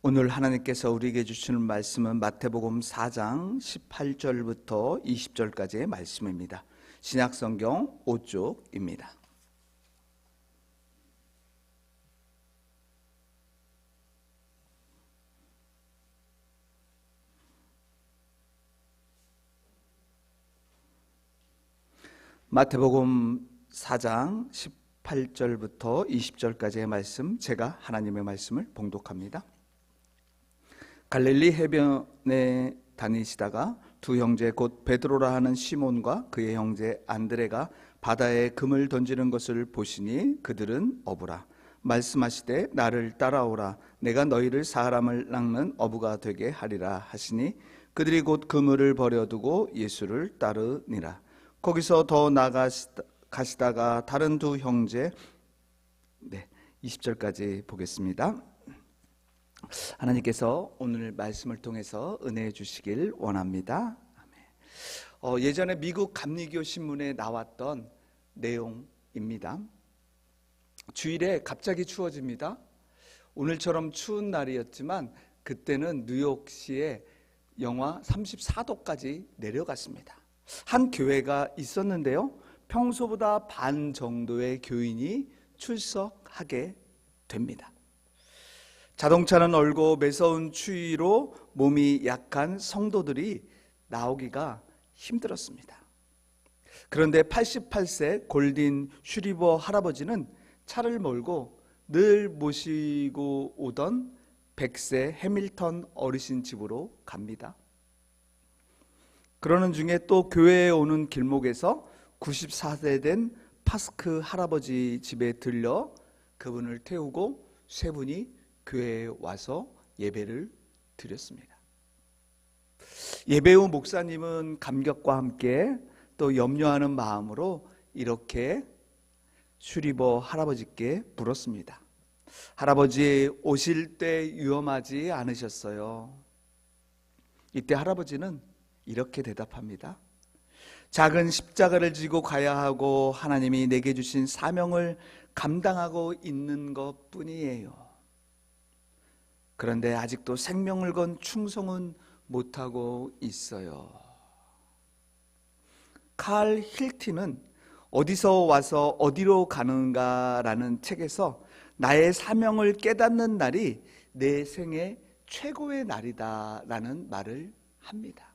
오늘 하나님께서 우리에게 주시는 말씀은 마태복음 4장 18절부터 20절까지의 말씀입니다. 신약성경 5쪽입니다. 마태복음 4장 18절부터 20절까지의 말씀, 제가 하나님의 말씀을 봉독합니다. 갈릴리 해변에 다니시다가 두 형제 곧 베드로라 하는 시몬과 그의 형제 안드레가 바다에 금을 던지는 것을 보시니 그들은 어부라. 말씀하시되 나를 따라오라. 내가 너희를 사람을 낚는 어부가 되게 하리라 하시니 그들이 곧 그물을 버려두고 예수를 따르니라. 거기서 더 나가시다가 다른 두 형제 20절까지 보겠습니다. 하나님께서 오늘 말씀을 통해서 은혜해 주시길 원합니다. 예전에 미국 감리교 신문에 나왔던 내용입니다. 주일에 갑자기 추워집니다. 오늘처럼 추운 날이었지만 그때는 뉴욕시에 영하 34도까지 내려갔습니다. 한 교회가 있었는데요, 평소보다 반 정도의 교인이 출석하게 됩니다. 자동차는 얼고 매서운 추위로 몸이 약한 성도들이 나오기가 힘들었습니다. 그런데 88세 골딘 슈리버 할아버지는 차를 몰고 늘 모시고 오던 100세 해밀턴 어르신 집으로 갑니다. 그러는 중에 또 교회에 오는 길목에서 94세 된 파스크 할아버지 집에 들려 그분을 태우고 세 분이 교회에 와서 예배를 드렸습니다. 예배 후 목사님은 감격과 함께 또 염려하는 마음으로 이렇게 슈리버 할아버지께 물었습니다. 할아버지, 오실 때 위험하지 않으셨어요? 이때 할아버지는 이렇게 대답합니다. 작은 십자가를 지고 가야 하고 하나님이 내게 주신 사명을 감당하고 있는 것 뿐이에요. 그런데 아직도 생명을 건 충성은 못하고 있어요. 칼 힐티는 어디서 와서 어디로 가는가라는 책에서 나의 사명을 깨닫는 날이 내 생애 최고의 날이다라는 말을 합니다.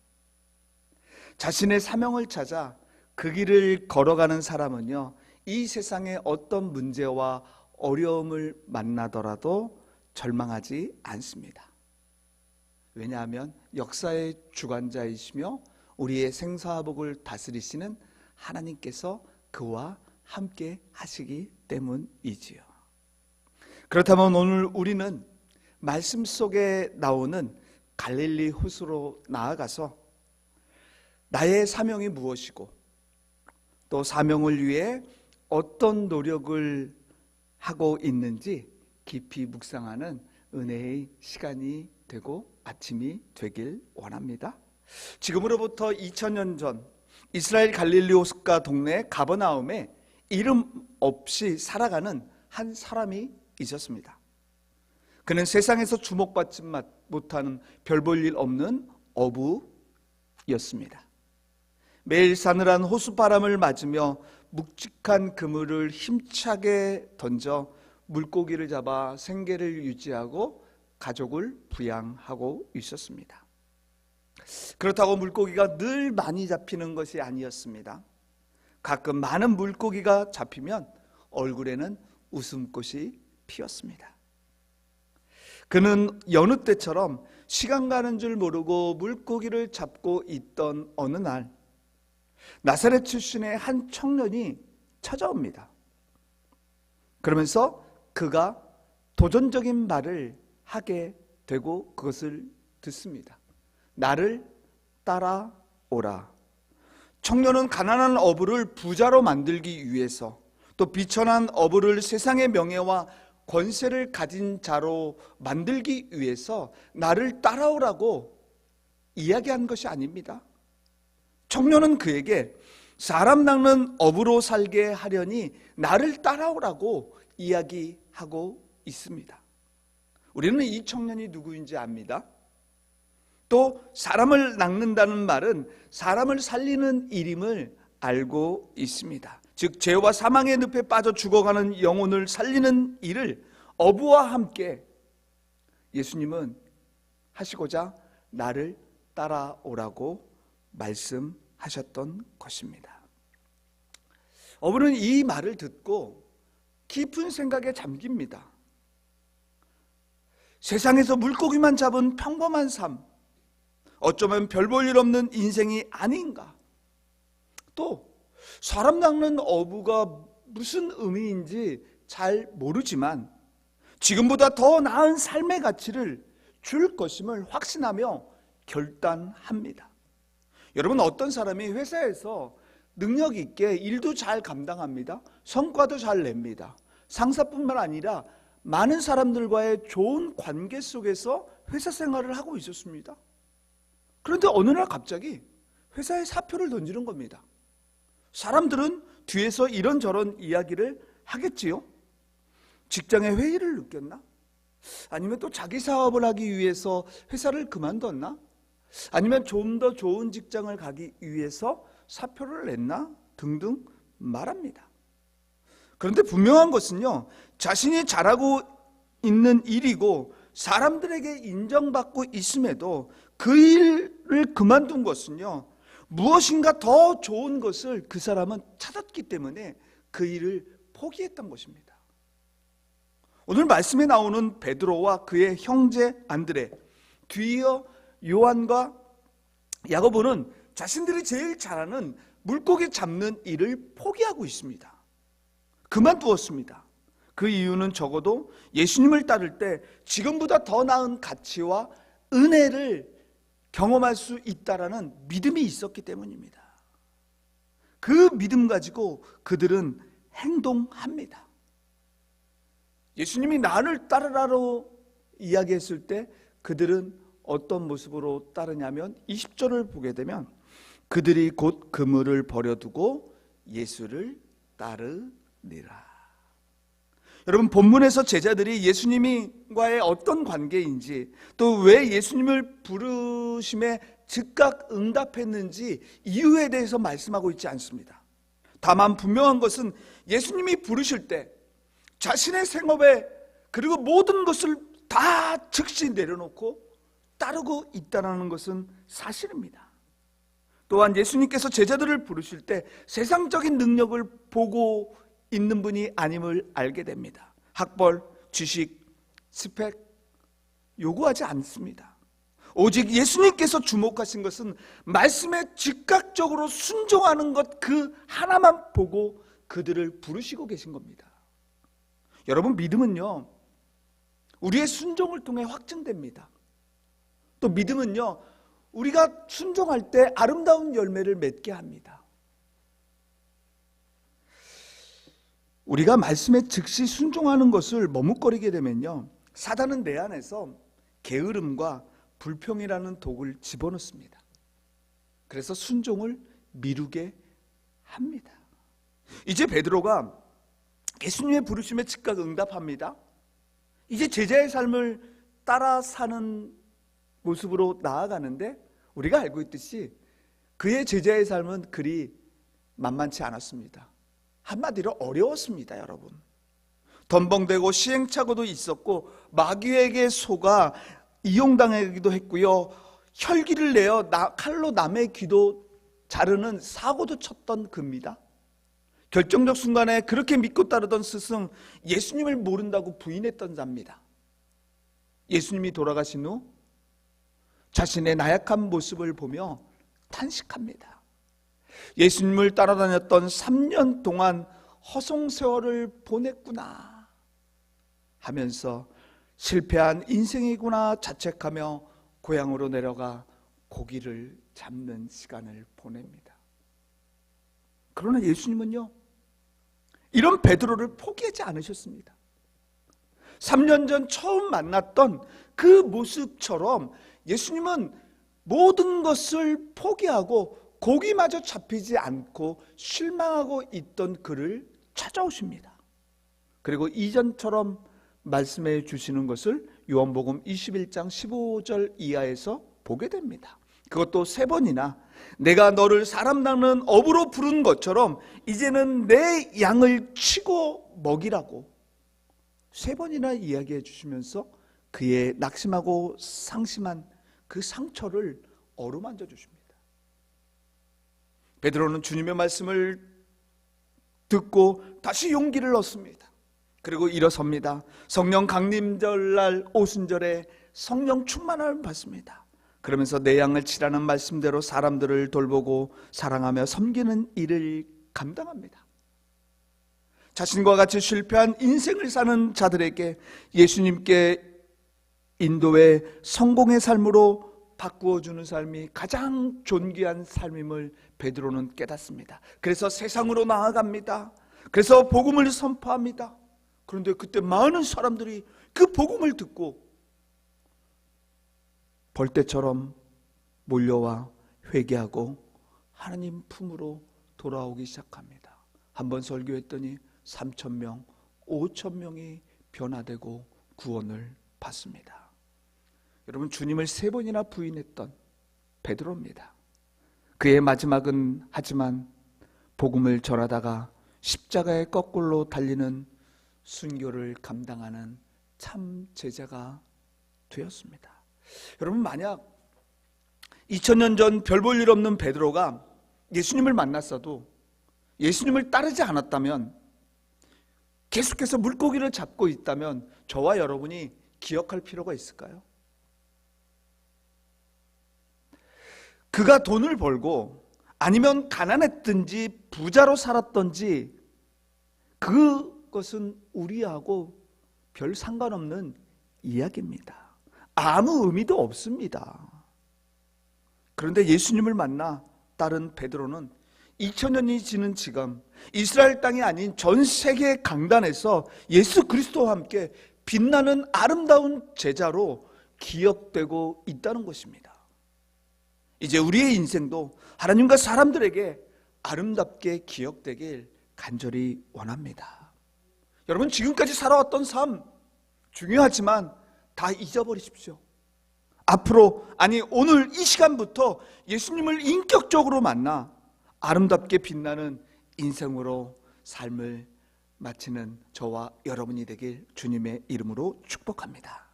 자신의 사명을 찾아 그 길을 걸어가는 사람은요, 이 세상의 어떤 문제와 어려움을 만나더라도 절망하지 않습니다. 왜냐하면 역사의 주관자이시며 우리의 생사복을 다스리시는 하나님께서 그와 함께 하시기 때문이지요. 그렇다면 오늘 우리는 말씀 속에 나오는 갈릴리 호수로 나아가서 나의 사명이 무엇이고 또 사명을 위해 어떤 노력을 하고 있는지 깊이 묵상하는 은혜의 시간이 되고 아침이 되길 원합니다. 지금으로부터 2000년 전 이스라엘 갈릴리 호숫가 동네 가버나움에 이름 없이 살아가는 한 사람이 있었습니다. 그는 세상에서 주목받지 못하는 별 볼 일 없는 어부였습니다. 매일 싸늘한 호수바람을 맞으며 묵직한 그물을 힘차게 던져 물고기를 잡아 생계를 유지하고 가족을 부양하고 있었습니다. 그렇다고 물고기가 늘 많이 잡히는 것이 아니었습니다. 가끔 많은 물고기가 잡히면 얼굴에는 웃음꽃이 피었습니다. 그는 여느 때처럼 시간 가는 줄 모르고 물고기를 잡고 있던 어느 날 나사렛 출신의 한 청년이 찾아옵니다. 그러면서 그가 도전적인 말을 하게 되고 그것을 듣습니다. 나를 따라오라. 청년은 가난한 어부를 부자로 만들기 위해서, 또 비천한 어부를 세상의 명예와 권세를 가진 자로 만들기 위해서 나를 따라오라고 이야기한 것이 아닙니다. 청년은 그에게 사람 낚는 어부로 살게 하려니 나를 따라오라고 이야기하고 있습니다. 우리는 이 청년이 누구인지 압니다. 또 사람을 낚는다는 말은 사람을 살리는 일임을 알고 있습니다. 즉 죄와 사망의 늪에 빠져 죽어가는 영혼을 살리는 일을 어부와 함께 예수님은 하시고자 나를 따라오라고 말씀하셨던 것입니다. 어부는 이 말을 듣고 깊은 생각에 잠깁니다. 세상에서 물고기만 잡은 평범한 삶, 어쩌면 별 볼 일 없는 인생이 아닌가. 또 사람 낚는 어부가 무슨 의미인지 잘 모르지만 지금보다 더 나은 삶의 가치를 줄 것임을 확신하며 결단합니다. 여러분, 어떤 사람이 회사에서 능력 있게 일도 잘 감당합니다. 성과도 잘 냅니다. 상사뿐만 아니라 많은 사람들과의 좋은 관계 속에서 회사 생활을 하고 있었습니다. 그런데 어느 날 갑자기 회사에 사표를 던지는 겁니다. 사람들은 뒤에서 이런저런 이야기를 하겠지요. 직장에 회의를 느꼈나? 아니면 또 자기 사업을 하기 위해서 회사를 그만뒀나? 아니면 좀 더 좋은 직장을 가기 위해서 사표를 냈나? 등등 말합니다. 그런데 분명한 것은요, 자신이 잘하고 있는 일이고 사람들에게 인정받고 있음에도 그 일을 그만둔 것은요, 무엇인가 더 좋은 것을 그 사람은 찾았기 때문에 그 일을 포기했던 것입니다. 오늘 말씀에 나오는 베드로와 그의 형제 안드레, 뒤이어 요한과 야고보는 자신들이 제일 잘하는 물고기 잡는 일을 포기하고 있습니다. 그만두었습니다. 그 이유는 적어도 예수님을 따를 때 지금보다 더 나은 가치와 은혜를 경험할 수 있다라는 믿음이 있었기 때문입니다. 그 믿음 가지고 그들은 행동합니다. 예수님이 나를 따르라고 이야기했을 때 그들은 어떤 모습으로 따르냐면 20절을 보게 되면 그들이 곧 그물을 버려두고 예수를 따르니라. 여러분, 본문에서 제자들이 예수님과의 어떤 관계인지 또 왜 예수님을 부르심에 즉각 응답했는지 이유에 대해서 말씀하고 있지 않습니다. 다만 분명한 것은 예수님이 부르실 때 자신의 생업에 그리고 모든 것을 다 즉시 내려놓고 따르고 있다는 것은 사실입니다. 또한 예수님께서 제자들을 부르실 때 세상적인 능력을 보고 있는 분이 아님을 알게 됩니다. 학벌, 지식, 스펙 요구하지 않습니다. 오직 예수님께서 주목하신 것은 말씀에 즉각적으로 순종하는 것 그 하나만 보고 그들을 부르시고 계신 겁니다. 여러분, 믿음은요, 우리의 순종을 통해 확증됩니다. 또 믿음은요, 우리가 순종할 때 아름다운 열매를 맺게 합니다. 우리가 말씀에 즉시 순종하는 것을 머뭇거리게 되면요, 사단은 내 안에서 게으름과 불평이라는 독을 집어넣습니다. 그래서 순종을 미루게 합니다. 이제 베드로가 예수님의 부르심에 즉각 응답합니다. 이제 제자의 삶을 따라 사는 모습으로 나아가는데 우리가 알고 있듯이 그의 제자의 삶은 그리 만만치 않았습니다. 한마디로 어려웠습니다, 여러분. 덤벙대고 시행착오도 있었고 마귀에게 속아 이용당하기도 했고요, 혈기를 내어 칼로 남의 귀도 자르는 사고도 쳤던 그입니다. 결정적 순간에 그렇게 믿고 따르던 스승 예수님을 모른다고 부인했던 자입니다. 예수님이 돌아가신 후 자신의 나약한 모습을 보며 탄식합니다. 예수님을 따라다녔던 3년 동안 허송세월을 보냈구나 하면서 실패한 인생이구나 자책하며 고향으로 내려가 고기를 잡는 시간을 보냅니다. 그러나 예수님은요, 이런 베드로를 포기하지 않으셨습니다. 3년 전 처음 만났던 그 모습처럼 예수님은 모든 것을 포기하고 고기마저 잡히지 않고 실망하고 있던 그를 찾아오십니다. 그리고 이전처럼 말씀해 주시는 것을 요한복음 21장 15절 이하에서 보게 됩니다. 그것도 3번이나 내가 너를 사람 낚는 어부로 부른 것처럼 이제는 내 양을 치고 먹이라고 3번이나 이야기해 주시면서 그의 낙심하고 상심한 그 상처를 어루만져 주십니다. 베드로는 주님의 말씀을 듣고 다시 용기를 얻습니다. 그리고 일어섭니다. 성령 강림절날 오순절에 성령 충만함을 받습니다. 그러면서 내 양을 치라는 말씀대로 사람들을 돌보고 사랑하며 섬기는 일을 감당합니다. 자신과 같이 실패한 인생을 사는 자들에게 예수님께 인도의 성공의 삶으로 바꾸어주는 삶이 가장 존귀한 삶임을 베드로는 깨닫습니다. 그래서 세상으로 나아갑니다. 그래서 복음을 선포합니다. 그런데 그때 많은 사람들이 그 복음을 듣고 벌떼처럼 몰려와 회개하고 하나님 품으로 돌아오기 시작합니다. 한번 설교했더니 3,000명, 5,000명이 변화되고 구원을 받습니다. 여러분, 주님을 3번이나 부인했던 베드로입니다. 그의 마지막은 하지만 복음을 전하다가 십자가의 거꾸로 달리는 순교를 감당하는 참 제자가 되었습니다. 여러분, 만약 2000년 전 별 볼 일 없는 베드로가 예수님을 만났어도 예수님을 따르지 않았다면, 계속해서 물고기를 잡고 있다면 저와 여러분이 기억할 필요가 있을까요? 그가 돈을 벌고 아니면 가난했든지 부자로 살았든지 그것은 우리하고 별 상관없는 이야기입니다. 아무 의미도 없습니다. 그런데 예수님을 만나 따른 베드로는 2000년이 지난 지금 이스라엘 땅이 아닌 전 세계 강단에서 예수 그리스도와 함께 빛나는 아름다운 제자로 기억되고 있다는 것입니다. 이제 우리의 인생도 하나님과 사람들에게 아름답게 기억되길 간절히 원합니다. 여러분, 지금까지 살아왔던 삶 중요하지만 다 잊어버리십시오. 앞으로, 아니 오늘 이 시간부터 예수님을 인격적으로 만나 아름답게 빛나는 인생으로 삶을 마치는 저와 여러분이 되길 주님의 이름으로 축복합니다.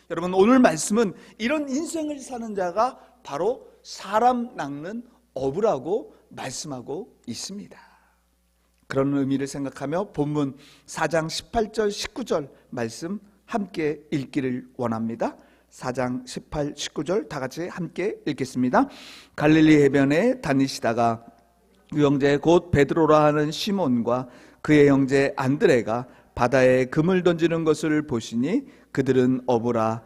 여러분, 오늘 말씀은 이런 인생을 사는 자가 바로 사람 낚는 어부라고 말씀하고 있습니다. 그런 의미를 생각하며 본문 4장 18절 19절 말씀 함께 읽기를 원합니다. 4장 18, 19절 다 같이 함께 읽겠습니다. 갈릴리 해변에 다니시다가 그 형제 곧 베드로라 하는 시몬과 그의 형제 안드레가 바다에 금을 던지는 것을 보시니 그들은 어부라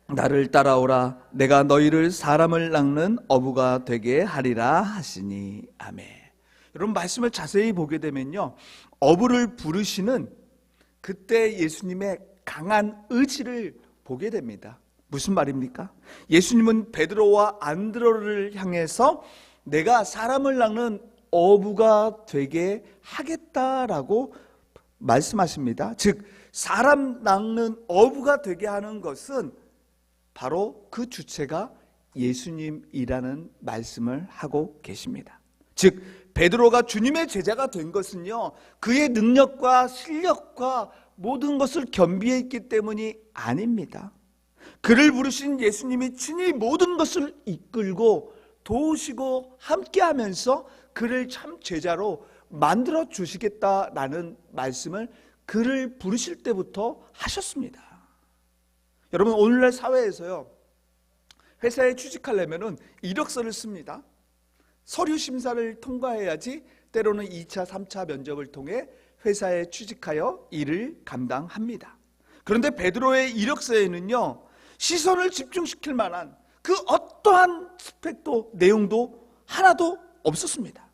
나를 따라오라 내가 너희를 사람을 낚는 어부가 되게 하리라 하시니. 아멘. 여러분, 말씀을 자세히 보게 되면요, 어부를 부르시는 그때 예수님의 강한 의지를 보게 됩니다. 무슨 말입니까? 예수님은 베드로와 안드레를 향해서 내가 사람을 낚는 어부가 되게 하겠다라고 말씀하십니다. 즉, 사람 낚는 어부가 되게 하는 것은 바로 그 주체가 예수님이라는 말씀을 하고 계십니다. 즉, 베드로가 주님의 제자가 된 것은요, 그의 능력과 실력과 모든 것을 겸비했기 때문이 아닙니다. 그를 부르신 예수님이 친히 모든 것을 이끌고 도우시고 함께하면서 그를 참 제자로 만들어 주시겠다라는 말씀을 그를 부르실 때부터 하셨습니다. 여러분, 오늘날 사회에서요, 회사에 취직하려면 이력서를 씁니다. 서류 심사를 통과해야지 때로는 2차, 3차 면접을 통해 회사에 취직하여 일을 감당합니다. 그런데 베드로의 이력서에는요, 시선을 집중시킬 만한 그 어떠한 스펙도 내용도 하나도 없었습니다.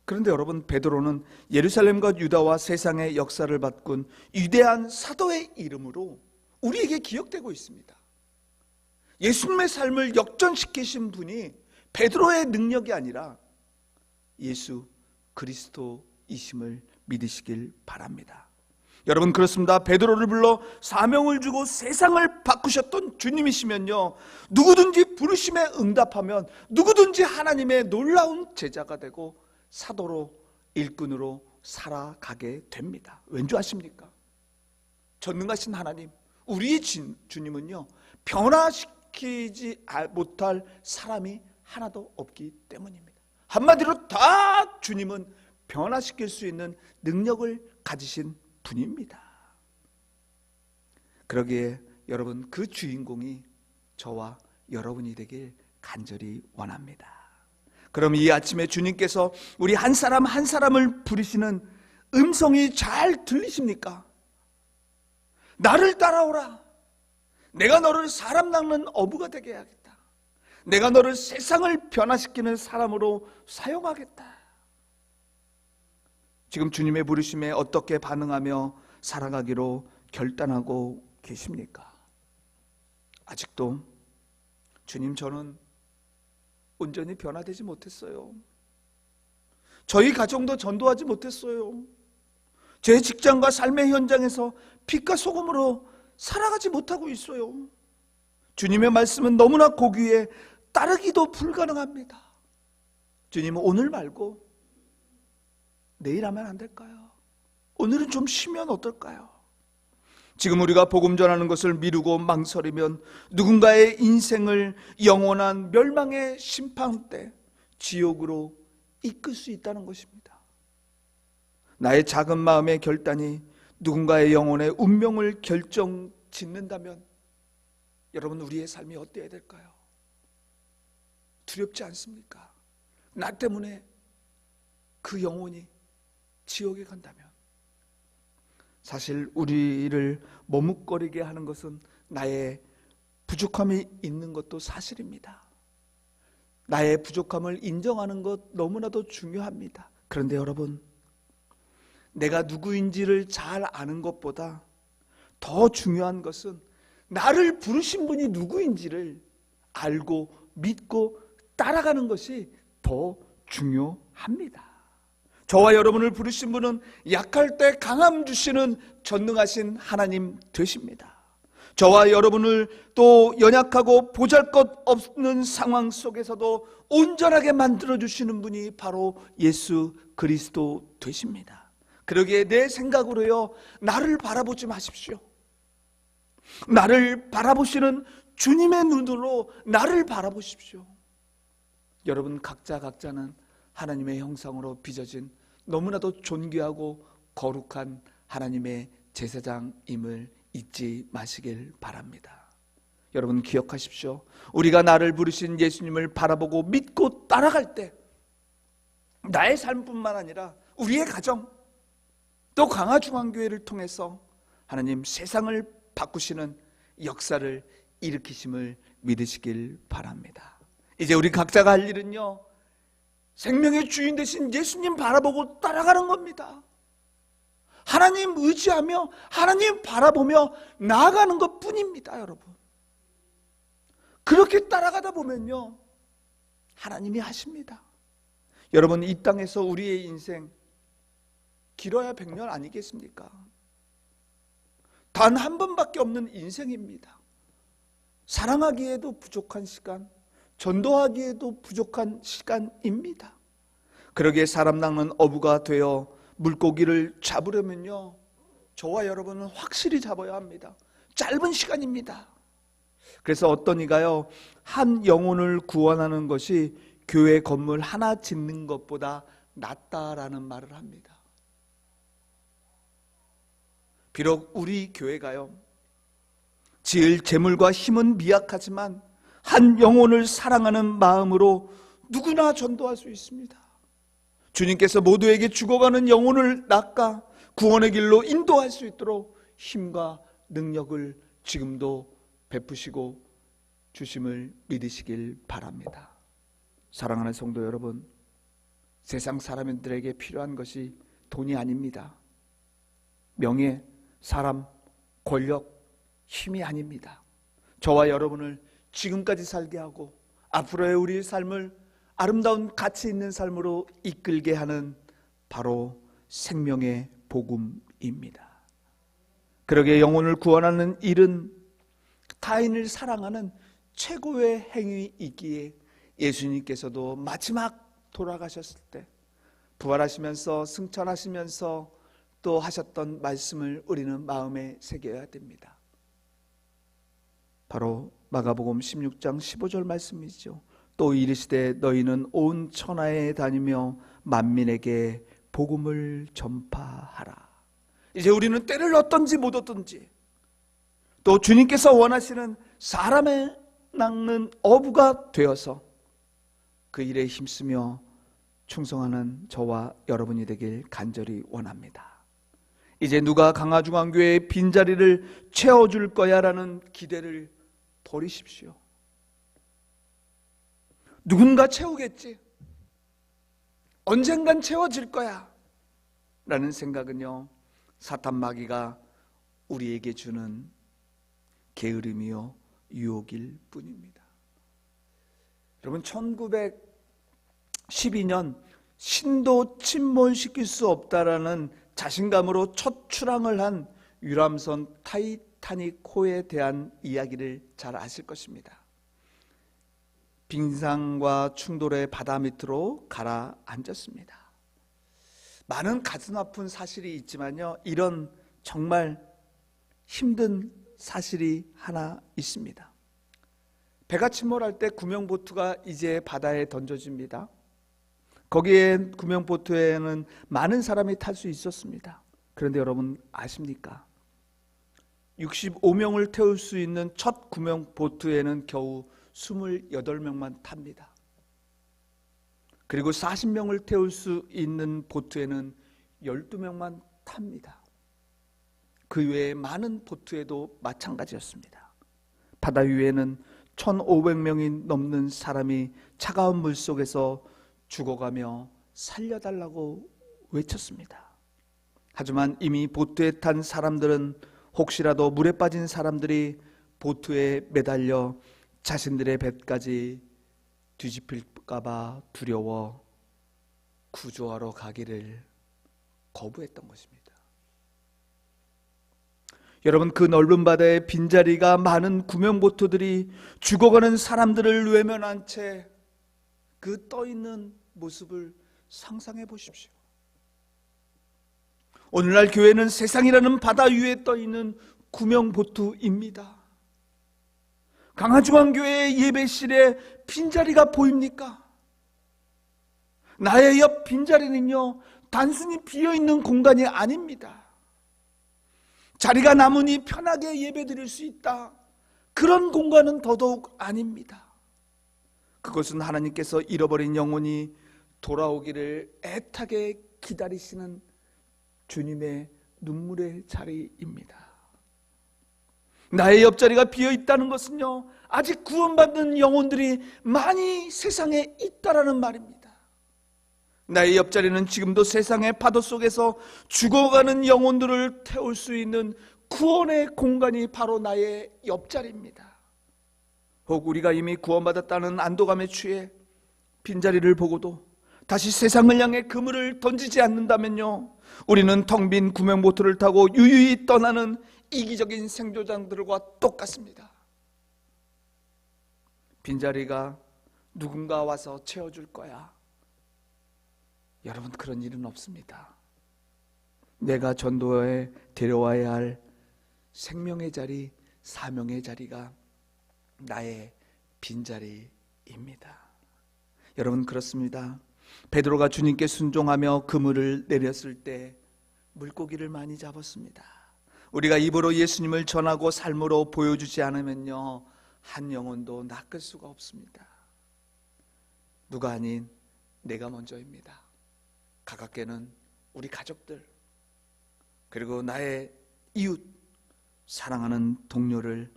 그런데 여러분, 베드로는 예루살렘과 유다와 세상의 역사를 바꾼 위대한 사도의 이름으로 우리에게 기억되고 있습니다. 예수님의 삶을 역전시키신 분이 베드로의 능력이 아니라 예수 그리스도이심을 믿으시길 바랍니다. 여러분, 그렇습니다. 베드로를 불러 사명을 주고 세상을 바꾸셨던 주님이시면요, 누구든지 부르심에 응답하면 누구든지 하나님의 놀라운 제자가 되고 사도로, 일꾼으로 살아가게 됩니다. 왠 줄 아십니까? 전능하신 하나님, 우리의 주님은요, 변화시키지 못할 사람이 하나도 없기 때문입니다. 한마디로 다 주님은 변화시킬 수 있는 능력을 가지신 분입니다. 그러기에 여러분, 그 주인공이 저와 여러분이 되길 간절히 원합니다. 그럼 이 아침에 주님께서 우리 한 사람 한 사람을 부르시는 음성이 잘 들리십니까? 나를 따라오라. 내가 너를 사람 낚는 어부가 되게 하겠다. 내가 너를 세상을 변화시키는 사람으로 사용하겠다. 지금 주님의 부르심에 어떻게 반응하며 살아가기로 결단하고 계십니까? 아직도 주님, 저는 온전히 변화되지 못했어요. 저희 가정도 전도하지 못했어요. 제 직장과 삶의 현장에서 빛과 소금으로 살아가지 못하고 있어요. 주님의 말씀은 너무나 고귀해 따르기도 불가능합니다. 주님은 오늘 말고 내일 하면 안 될까요? 오늘은 좀 쉬면 어떨까요? 지금 우리가 복음 전하는 것을 미루고 망설이면 누군가의 인생을 영원한 멸망의 심판대, 지옥으로 이끌 수 있다는 것입니다. 나의 작은 마음의 결단이 누군가의 영혼의 운명을 결정짓는다면 여러분, 우리의 삶이 어때야 될까요? 두렵지 않습니까? 나 때문에 그 영혼이 지옥에 간다면. 사실 우리를 머뭇거리게 하는 것은 나의 부족함이 있는 것도 사실입니다. 나의 부족함을 인정하는 것 너무나도 중요합니다. 그런데 여러분, 내가 누구인지를 잘 아는 것보다 더 중요한 것은 나를 부르신 분이 누구인지를 알고 믿고 따라가는 것이 더 중요합니다. 저와 여러분을 부르신 분은 약할 때 강함 주시는 전능하신 하나님 되십니다. 저와 여러분을 또 연약하고 보잘것없는 상황 속에서도 온전하게 만들어주시는 분이 바로 예수 그리스도 되십니다. 그러기에 내 생각으로요, 나를 바라보지 마십시오. 나를 바라보시는 주님의 눈으로 나를 바라보십시오. 여러분, 각자는 하나님의 형상으로 빚어진 너무나도 존귀하고 거룩한 하나님의 제사장임을 잊지 마시길 바랍니다. 여러분, 기억하십시오. 우리가 나를 부르신 예수님을 바라보고 믿고 따라갈 때 나의 삶뿐만 아니라 우리의 가정, 또 강화중앙교회를 통해서 하나님 세상을 바꾸시는 역사를 일으키심을 믿으시길 바랍니다. 이제 우리 각자가 할 일은요, 생명의 주인 되신 예수님 바라보고 따라가는 겁니다. 하나님 의지하며 하나님 바라보며 나아가는 것 뿐입니다. 여러분, 그렇게 따라가다 보면요, 하나님이 하십니다. 여러분, 이 땅에서 우리의 인생 길어야 100년 아니겠습니까? 단 한 번밖에 없는 인생입니다. 사랑하기에도 부족한 시간, 전도하기에도 부족한 시간입니다. 그러기에 사람 낚는 어부가 되어 물고기를 잡으려면요, 저와 여러분은 확실히 잡아야 합니다. 짧은 시간입니다. 그래서 어떤 이가요, 한 영혼을 구원하는 것이 교회 건물 하나 짓는 것보다 낫다라는 말을 합니다. 비록 우리 교회가요, 지을 재물과 힘은 미약하지만 한 영혼을 사랑하는 마음으로 누구나 전도할 수 있습니다. 주님께서 모두에게 죽어가는 영혼을 낚아 구원의 길로 인도할 수 있도록 힘과 능력을 지금도 베푸시고 주심을 믿으시길 바랍니다. 사랑하는 성도 여러분, 세상 사람들에게 필요한 것이 돈이 아닙니다. 명예, 사람, 권력, 힘이 아닙니다. 저와 여러분을 지금까지 살게 하고 앞으로의 우리의 삶을 아름다운 가치 있는 삶으로 이끌게 하는 바로 생명의 복음입니다. 그러기에 영혼을 구원하는 일은 타인을 사랑하는 최고의 행위이기에 예수님께서도 마지막 돌아가셨을 때 부활하시면서 승천하시면서 또 하셨던 말씀을 우리는 마음에 새겨야 됩니다. 바로 마가복음 16장 15절 말씀이죠. 또 이르시되 너희는 온 천하에 다니며 만민에게 복음을 전파하라. 이제 우리는 때를 얻든지 못 얻든지 또 주님께서 원하시는 사람의 낚는 어부가 되어서 그 일에 힘쓰며 충성하는 저와 여러분이 되길 간절히 원합니다. 이제 누가 강화중앙교회의 빈자리를 채워줄 거야 라는 기대를 버리십시오. 누군가 채우겠지, 언젠간 채워질 거야 라는 생각은요, 사탄 마귀가 우리에게 주는 게으름이요 유혹일 뿐입니다. 여러분, 1912년 신도 침몰시킬 수 없다라는 자신감으로 첫 출항을 한 유람선 타이타닉호에 대한 이야기를 잘 아실 것입니다. 빙상과 충돌의 바다 밑으로 가라앉았습니다. 많은 가슴 아픈 사실이 있지만요, 이런 정말 힘든 사실이 하나 있습니다. 배가 침몰할 때 구명보트가 이제 바다에 던져집니다. 거기에 구명보트에는 많은 사람이 탈 수 있었습니다. 그런데 여러분 아십니까? 65명을 태울 수 있는 첫 구명보트에는 겨우 28명만 탑니다. 그리고 40명을 태울 수 있는 보트에는 12명만 탑니다. 그 외에 많은 보트에도 마찬가지였습니다. 바다 위에는 1,500명이 넘는 사람이 차가운 물 속에서 죽어가며 살려달라고 외쳤습니다. 하지만 이미 보트에 탄 사람들은 혹시라도 물에 빠진 사람들이 보트에 매달려 자신들의 배까지 뒤집힐까봐 두려워 구조하러 가기를 거부했던 것입니다. 여러분, 그 넓은 바다에 빈자리가 많은 구명보트들이 죽어가는 사람들을 외면한 채 그 떠있는 모습을 상상해 보십시오. 오늘날 교회는 세상이라는 바다 위에 떠있는 구명보트입니다. 강화중앙교회의 예배실에 빈자리가 보입니까? 나의 옆 빈자리는요, 단순히 비어있는 공간이 아닙니다. 자리가 남으니 편하게 예배드릴 수 있다, 그런 공간은 더더욱 아닙니다. 그것은 하나님께서 잃어버린 영혼이 돌아오기를 애타게 기다리시는 주님의 눈물의 자리입니다. 나의 옆자리가 비어있다는 것은요, 아직 구원받는 영혼들이 많이 세상에 있다라는 말입니다. 나의 옆자리는 지금도 세상의 파도 속에서 죽어가는 영혼들을 태울 수 있는 구원의 공간이 바로 나의 옆자리입니다. 혹 우리가 이미 구원받았다는 안도감에 취해 빈자리를 보고도 다시 세상을 향해 그물을 던지지 않는다면요, 우리는 텅 빈 구명보트를 타고 유유히 떠나는 이기적인 생조장들과 똑같습니다. 빈자리가 누군가 와서 채워줄 거야. 여러분, 그런 일은 없습니다. 내가 전도에 데려와야 할 생명의 자리, 사명의 자리가 나의 빈자리입니다. 여러분, 그렇습니다. 베드로가 주님께 순종하며 그물을 내렸을 때 물고기를 많이 잡았습니다. 우리가 입으로 예수님을 전하고 삶으로 보여주지 않으면요, 한 영혼도 낚을 수가 없습니다. 누가 아닌 내가 먼저입니다. 가깝게는 우리 가족들, 그리고 나의 이웃, 사랑하는 동료를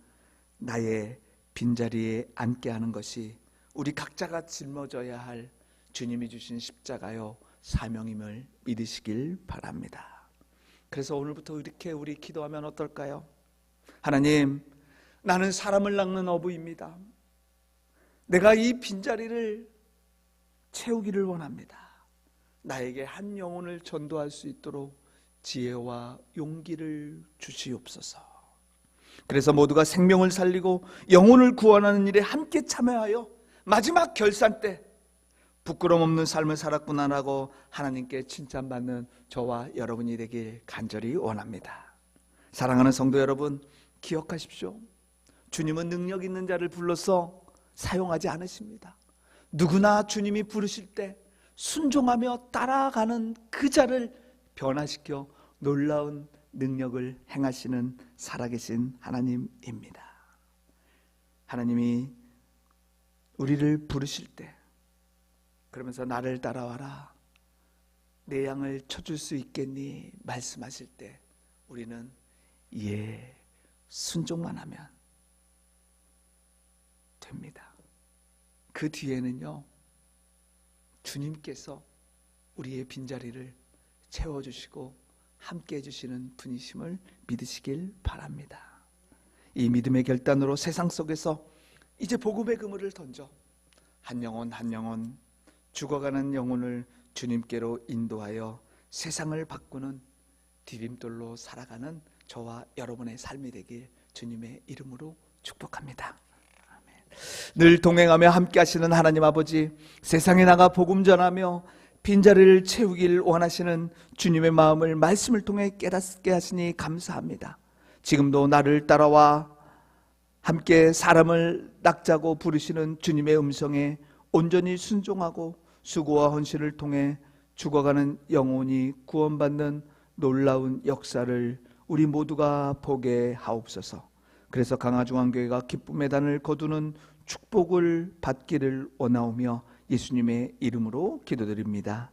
나의 빈자리에 앉게 하는 것이 우리 각자가 짊어져야 할 주님이 주신 십자가요 사명임을 믿으시길 바랍니다. 그래서 오늘부터 이렇게 우리 기도하면 어떨까요? 하나님, 나는 사람을 낚는 어부입니다. 내가 이 빈자리를 채우기를 원합니다. 나에게 한 영혼을 전도할 수 있도록 지혜와 용기를 주시옵소서. 그래서 모두가 생명을 살리고 영혼을 구원하는 일에 함께 참여하여 마지막 결산 때 부끄럼 없는 삶을 살았구나라고 하나님께 칭찬받는 저와 여러분이 되길 간절히 원합니다. 사랑하는 성도 여러분, 기억하십시오. 주님은 능력 있는 자를 불러서 사용하지 않으십니다. 누구나 주님이 부르실 때 순종하며 따라가는 그 자를 변화시켜 놀라운 능력을 행하시는 살아계신 하나님입니다. 하나님이 우리를 부르실 때, 그러면서 나를 따라와라, 내 양을 쳐줄 수 있겠니? 말씀하실 때 우리는 예, 순종만 하면 됩니다. 그 뒤에는요, 주님께서 우리의 빈자리를 채워주시고 함께 해주시는 분이심을 믿으시길 바랍니다. 이 믿음의 결단으로 세상 속에서 이제 복음의 그물을 던져 한 영혼 한 영혼, 죽어가는 영혼을 주님께로 인도하여 세상을 바꾸는 디딤돌로 살아가는 저와 여러분의 삶이 되길 주님의 이름으로 축복합니다. 아멘. 늘 동행하며 함께 하시는 하나님 아버지, 세상에 나가 복음 전하며 빈자리를 채우길 원하시는 주님의 마음을 말씀을 통해 깨닫게 하시니 감사합니다. 지금도 나를 따라와 함께 사람을 낚자고 부르시는 주님의 음성에 온전히 순종하고 수고와 헌신을 통해 죽어가는 영혼이 구원받는 놀라운 역사를 우리 모두가 보게 하옵소서. 그래서 강화중앙교회가 기쁨의 단을 거두는 축복을 받기를 원하오며 예수님의 이름으로 기도드립니다.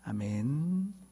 아멘.